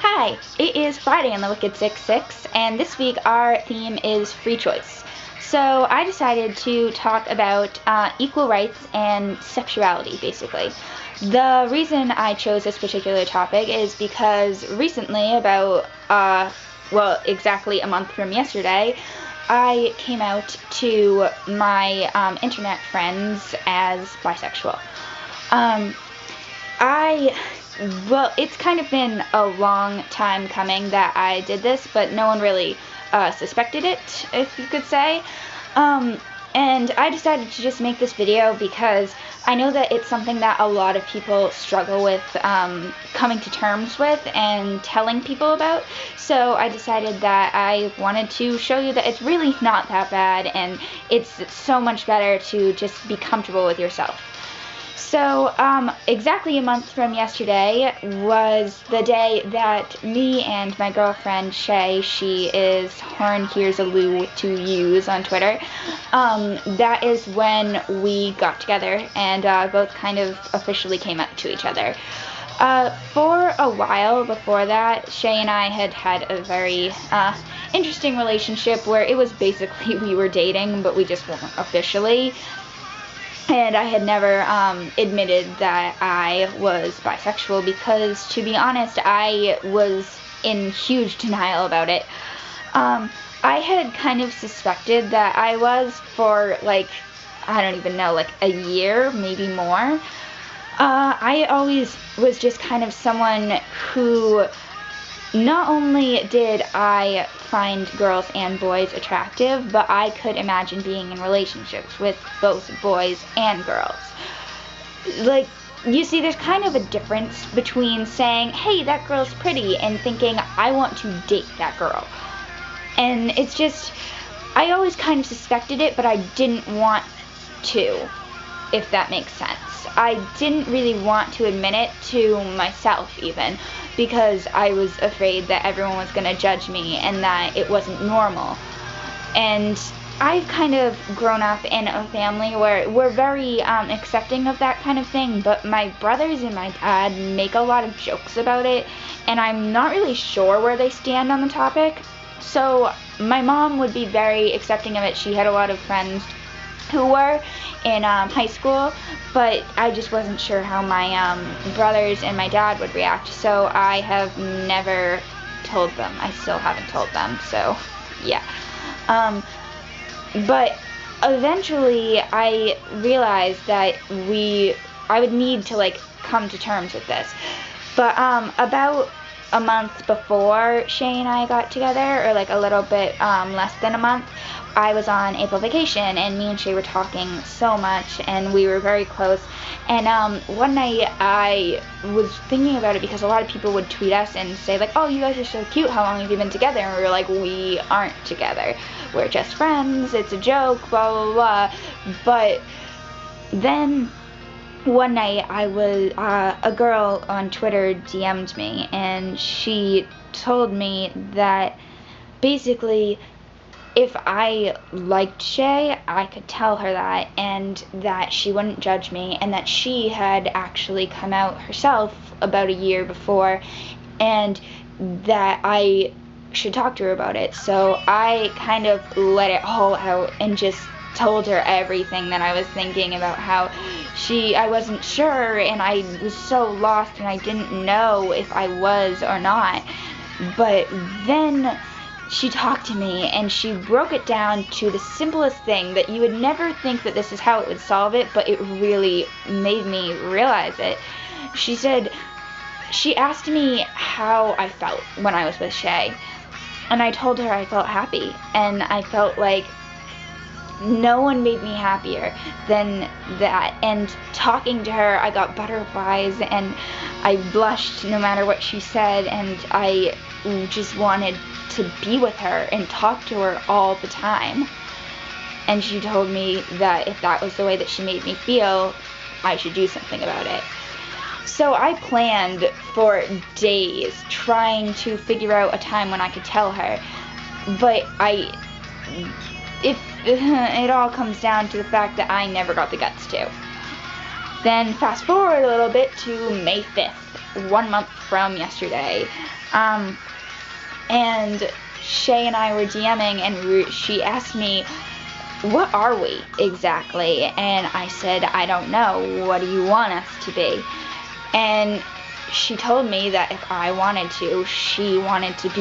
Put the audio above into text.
Hi, it is Friday on the Wicked 66, and this week our theme is free choice. So I decided to talk about equal rights and sexuality, basically. The reason I chose this particular topic is because recently, about, exactly a month from yesterday, I came out to my internet friends as bisexual. It's kind of been a long time coming that I did this, but no one really suspected it, if you could say. And I decided to just make this video because I know that it's something that a lot of people struggle with coming to terms with and telling people about. So I decided that I wanted to show you that it's really not that bad, and it's so much better to just be comfortable with yourself. So, exactly a month from yesterday was the day that me and my girlfriend Shay, she is Horn Here's a Lou to use on Twitter, that is when we got together and both kind of officially came out to each other. For a while before that, Shay and I had a very interesting relationship where it was basically we were dating, but we just weren't officially. And I had never admitted that I was bisexual because, to be honest, I was in huge denial about it. I had kind of suspected that I was for, like, I don't even know, like a year, maybe more. I always was just kind of someone who, not only did I find girls and boys attractive, but I could imagine being in relationships with both boys and girls. Like, you see, there's kind of a difference between saying, hey, that girl's pretty, and thinking, I want to date that girl. And it's just, I always kind of suspected it, but I didn't want to, if that makes sense. I didn't really want to admit it to myself even, because I was afraid that everyone was going to judge me and that it wasn't normal. And I've kind of grown up in a family where we're very accepting of that kind of thing, but my brothers and my dad make a lot of jokes about it, and I'm not really sure where they stand on the topic. So my mom would be very accepting of it. She had a lot of friends who were in high school, but I just wasn't sure how my brothers and my dad would react, so I have never told them. I still haven't told them, so yeah. But eventually I realized that I would need to, like, come to terms with this. But about a month before Shay and I got together, or like a little bit less than a month, I was on April vacation, and me and Shay were talking so much, and we were very close. And one night I was thinking about it because a lot of people would tweet us and say, like, oh, you guys are so cute, how long have you been together? And we were like, we aren't together, we're just friends, it's a joke, blah blah blah. But then one night a girl on Twitter DM'd me, and she told me that basically if I liked Shay, I could tell her that, and that she wouldn't judge me, and that she had actually come out herself about a year before, and that I should talk to her about it. So I kind of let it all out and just told her everything that I was thinking about how I wasn't sure, and I was so lost, and I didn't know if I was or not. But then she talked to me, and she broke it down to the simplest thing that you would never think that this is how it would solve it, but it really made me realize it. She asked me how I felt when I was with Shay, and I told her I felt happy, and I felt like no one made me happier than that. And talking to her, I got butterflies, and I blushed no matter what she said, and I just wanted to be with her and talk to her all the time. And she told me that if that was the way that she made me feel, I should do something about it. So I planned for days trying to figure out a time when I could tell her, but it all comes down to the fact that I never got the guts to. Then fast forward a little bit to May 5th, 1 month from yesterday. And Shay and I were DMing, and she asked me, what are we exactly? And I said, I don't know. What do you want us to be? And she told me that if I wanted to, she wanted to be